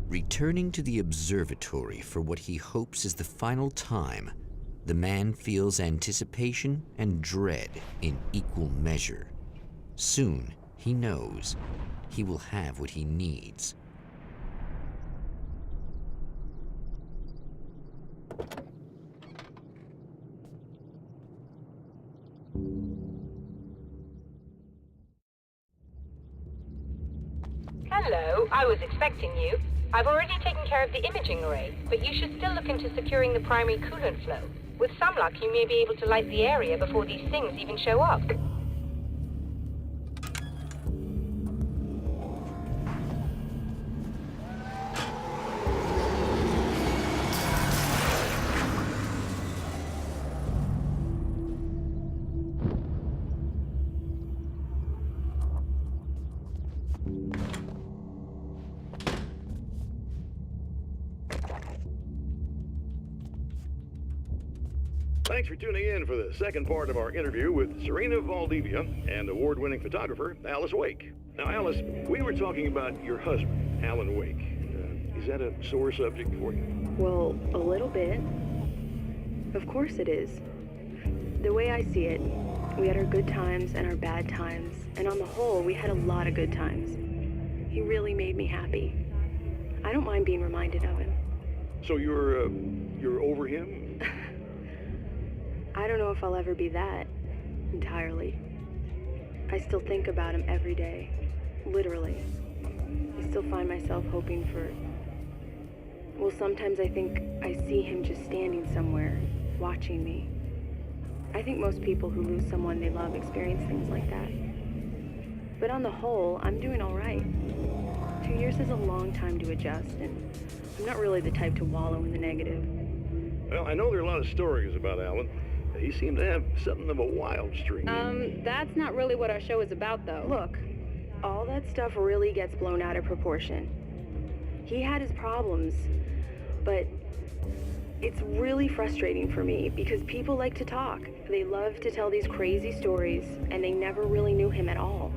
Returning to the observatory for what he hopes is the final time, the man feels anticipation and dread in equal measure. Soon, he knows, he will have what he needs. Hello, I was expecting you. I've already taken care of the imaging array, but you should still look into securing the primary coolant flow. With some luck, you may be able to light the area before these things even show up. Thanks for tuning in for the second part of our interview with Serena Valdivia and award-winning photographer Alice Wake. Now, Alice, we were talking about your husband, Alan Wake. Is that a sore subject for you? Well, a little bit. Of course it is. The way I see it, we had our good times and our bad times, and on the whole, we had a lot of good times. He really made me happy. I don't mind being reminded of him. So you're over him? I don't know if I'll ever be that, entirely. I still think about him every day, literally. I still find myself hoping for... Well, sometimes I think I see him just standing somewhere, watching me. I think most people who lose someone they love experience things like that. But on the whole, I'm doing all right. 2 years is a long time to adjust, and I'm not really the type to wallow in the negative. Well, I know there are a lot of stories about Alan. He seemed to have something of a wild streak. That's not really what our show is about, though. Look, all that stuff really gets blown out of proportion. He had his problems, but it's really frustrating for me because people like to talk. They love to tell these crazy stories, and they never really knew him at all.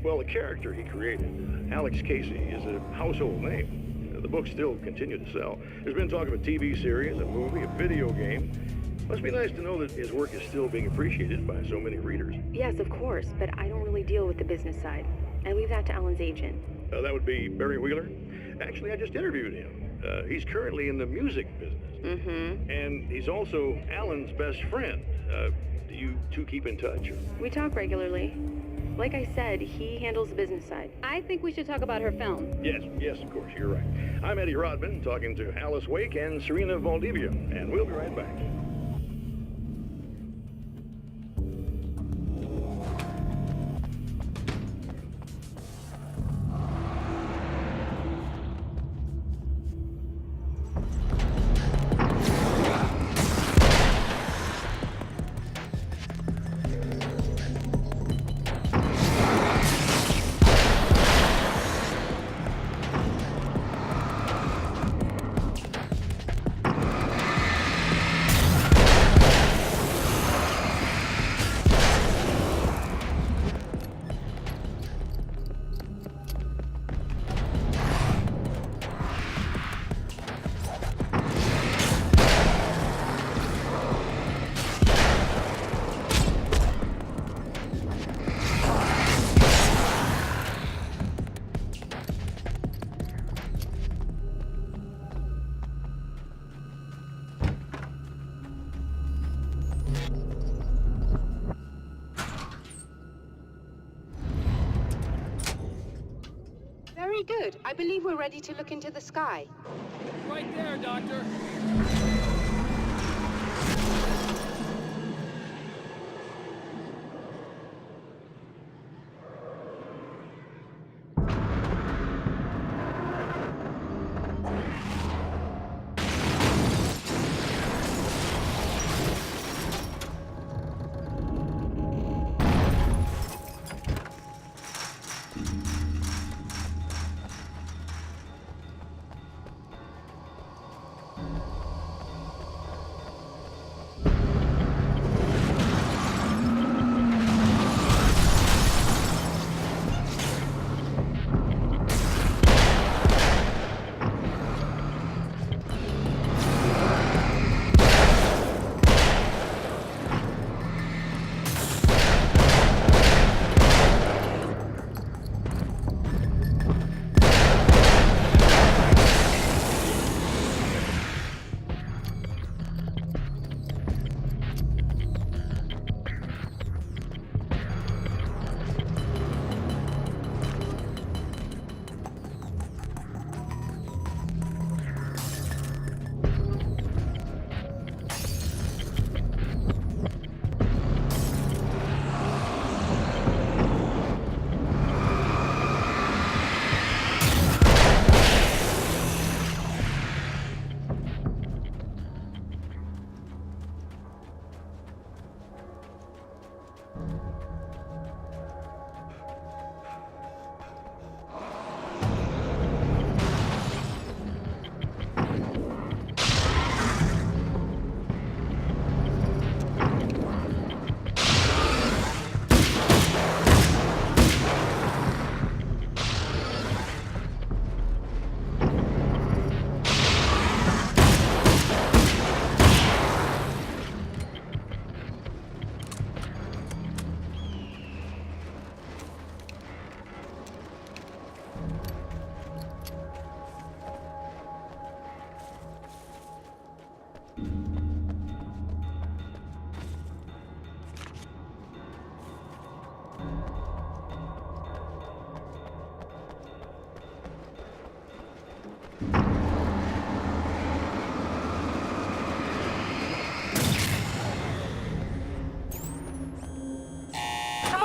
Well, the character he created, Alex Casey, is a household name. The books still continue to sell. There's been talk of a TV series, a movie, a video game. Must be nice to know that his work is still being appreciated by so many readers. Yes, of course, but I don't really deal with the business side. I leave that to Alan's agent. That would be Barry Wheeler. Actually, I just interviewed him. He's currently in the music business. Mm-hmm. And he's also Alan's best friend. Do you two keep in touch? We talk regularly. Like I said, he handles the business side. I think we should talk about her film. Yes, of course, you're right. I'm Eddie Rodman, talking to Alice Wake and Serena Valdivia, and we'll be right back. Very good. I believe we're ready to look into the sky. Right there, Doctor.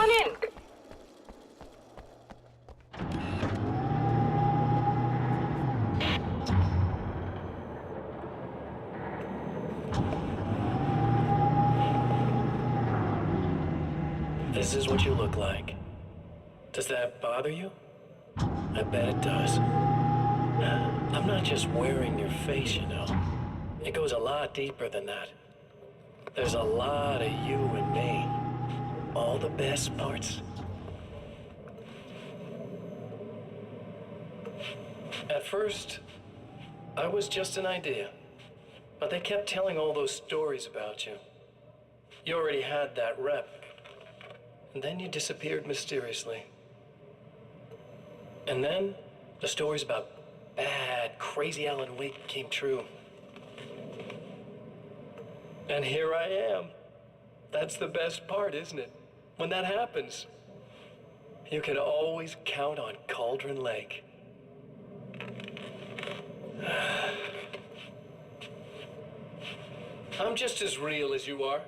on in. This is what you look like. Does that bother you? I bet it does. I'm not just wearing your face, you know. It goes a lot deeper than that. There's a lot of you and me. All the best parts. At first, I was just an idea. But they kept telling all those stories about you. You already had that rep. And then you disappeared mysteriously. And then, the stories about bad, crazy Alan Wake came true. And here I am. That's the best part, isn't it? When that happens, you can always count on Cauldron Lake. I'm just as real as you are.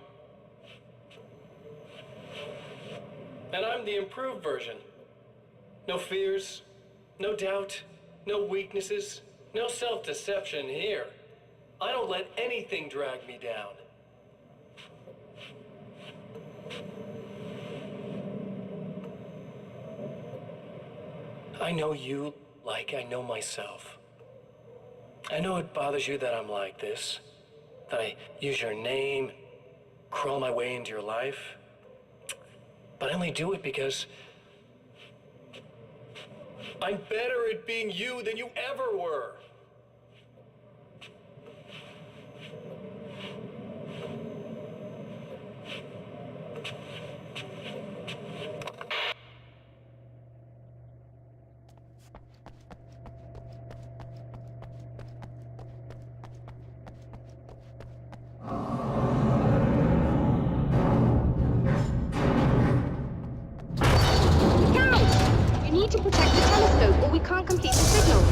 And I'm the improved version. No fears, no doubt, no weaknesses, no self-deception here. I don't let anything drag me down. I know you like I know myself. I know it bothers you that I'm like this, that I use your name, crawl my way into your life. But I only do it because I'm better at being you than you ever were. To protect the telescope, or we can't complete the signal.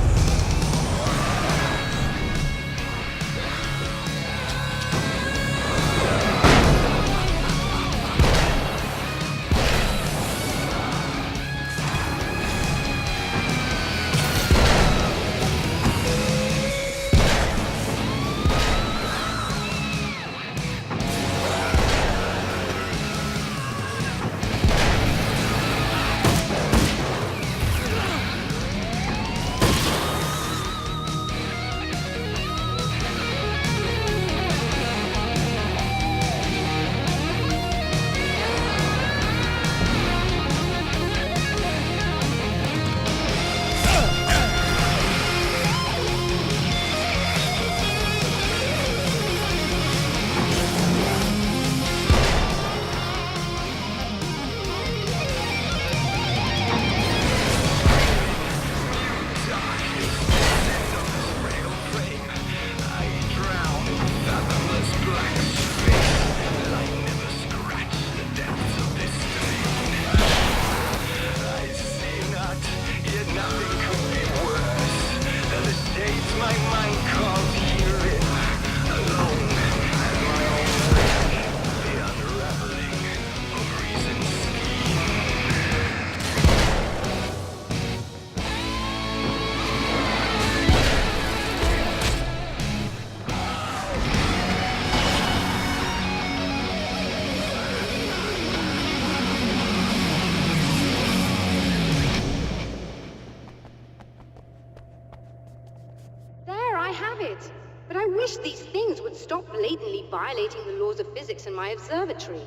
These things would stop blatantly violating the laws of physics in my observatory.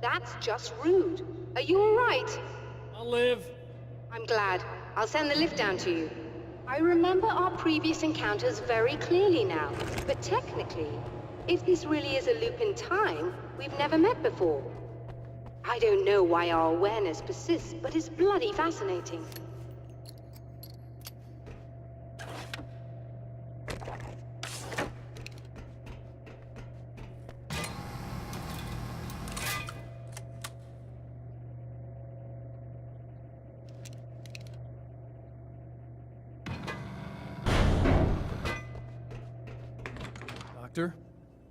That's just rude. Are you all right? I'll live. I'm glad. I'll send the lift down to you. I remember our previous encounters very clearly now, but technically, if this really is a loop in time, we've never met before. I don't know why our awareness persists, but it's bloody fascinating. Doctor?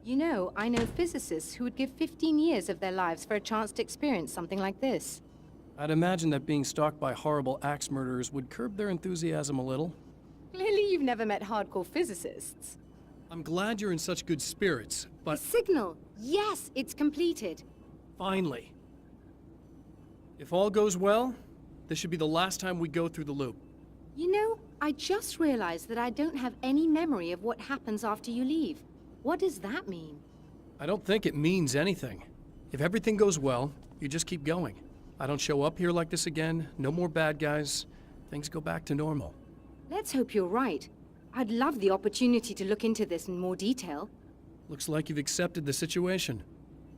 You know, I know physicists who would give 15 years of their lives for a chance to experience something like this. I'd imagine that being stalked by horrible axe murderers would curb their enthusiasm a little. Clearly you've never met hardcore physicists. I'm glad you're in such good spirits, The but signal! Yes, it's completed. finally. If all goes well, this should be the last time we go through the loop. You know, I just realized that I don't have any memory of what happens after you leave. What does that mean? I don't think it means anything. If everything goes well, you just keep going. I don't show up here like this again, no more bad guys. Things go back to normal. Let's hope you're right. I'd love the opportunity to look into this in more detail. Looks like you've accepted the situation.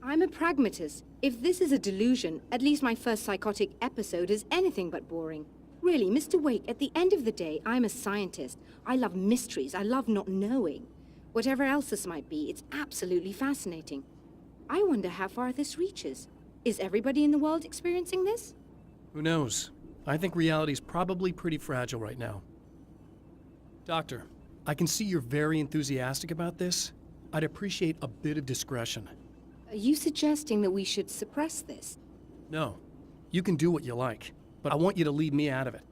I'm a pragmatist. If this is a delusion, at least my first psychotic episode is anything but boring. Really, Mr. Wake, at the end of the day, I'm a scientist. I love mysteries. I love not knowing. Whatever else this might be, it's absolutely fascinating. I wonder how far this reaches. Is everybody in the world experiencing this? Who knows? I think reality's probably pretty fragile right now. Doctor, I can see you're very enthusiastic about this. I'd appreciate a bit of discretion. Are you suggesting that we should suppress this? No, you can do what you like, but I want you to leave me out of it.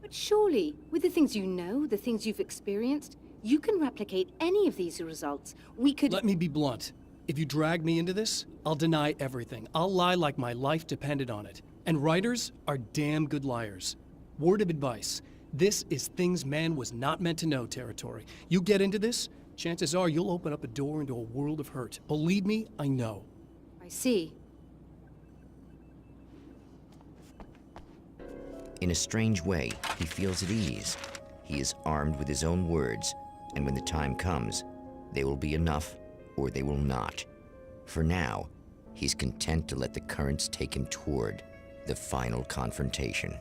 But surely, with the things you know, the things you've experienced, you can replicate any of these results. We could— Let me be blunt. If you drag me into this, I'll deny everything. I'll lie like my life depended on it. And writers are damn good liars. Word of advice. This is things man was not meant to know territory. You get into this, chances are you'll open up a door into a world of hurt. Believe me, I know. I see. In a strange way, he feels at ease. He is armed with his own words, and when the time comes, they will be enough or they will not. For now, he's content to let the currents take him toward the final confrontation.